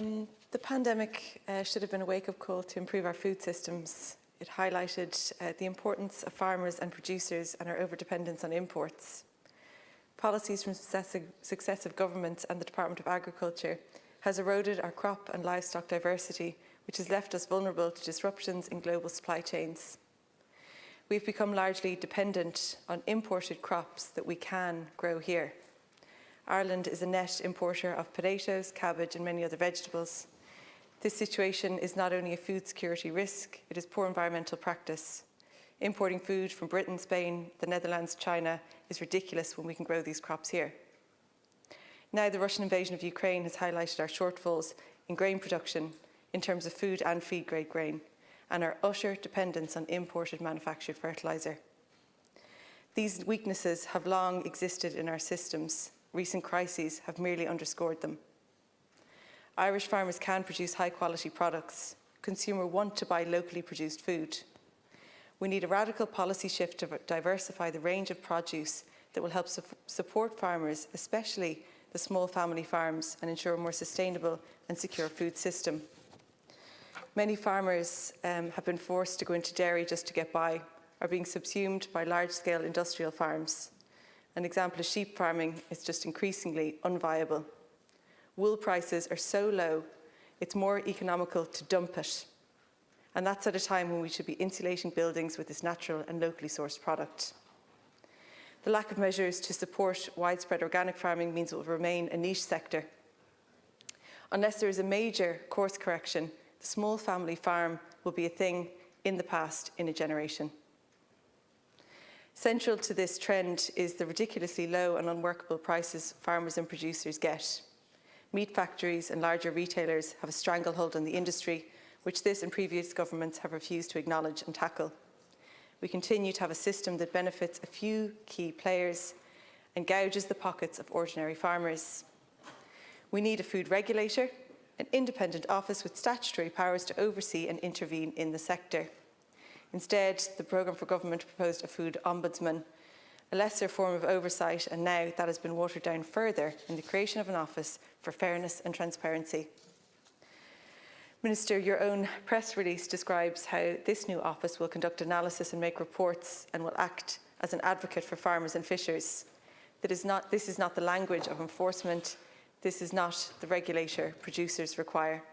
The pandemic should have been a wake-up call to improve our food systems. It highlighted the importance of farmers and producers and our overdependence on imports. Policies from successive governments and the Department of Agriculture has eroded our crop and livestock diversity, which has left us vulnerable to disruptions in global supply chains. We've become largely dependent on imported crops that we can grow here. Ireland is a net importer of potatoes, cabbage and many other vegetables. This situation is not only a food security risk, it is poor environmental practice. Importing food from Britain, Spain, the Netherlands, China is ridiculous when we can grow these crops here. Now the Russian invasion of Ukraine has highlighted our shortfalls in grain production in terms of food and feed-grade grain, and our utter dependence on imported manufactured fertiliser. These weaknesses have long existed in our systems. Recent crises have merely underscored them. Irish farmers can produce high-quality products. Consumers want to buy locally produced food. We need a radical policy shift to diversify the range of produce that will help support farmers, especially the small family farms, and ensure a more sustainable and secure food system. Many farmers have been forced to go into dairy just to get by, are being subsumed by large-scale industrial farms. An example of sheep farming is just increasingly unviable. Wool prices are so low, it's more economical to dump it. And that's at a time when we should be insulating buildings with this natural and locally sourced product. The lack of measures to support widespread organic farming means it will remain a niche sector. Unless there is a major course correction, the small family farm will be a thing in the past in a generation. Central to this trend is the ridiculously low and unworkable prices farmers and producers get. Meat factories and larger retailers have a stranglehold on the industry, which this and previous governments have refused to acknowledge and tackle. We continue to have a system that benefits a few key players and gouges the pockets of ordinary farmers. We need a food regulator, an independent office with statutory powers to oversee and intervene in the sector. Instead, the programme for government proposed a food ombudsman, a lesser form of oversight, and now that has been watered down further in the creation of an office for fairness and transparency. Minister, your own press release describes how this new office will conduct analysis and make reports and will act as an advocate for farmers and fishers. This is not the language of enforcement. This is not the regulator producers require.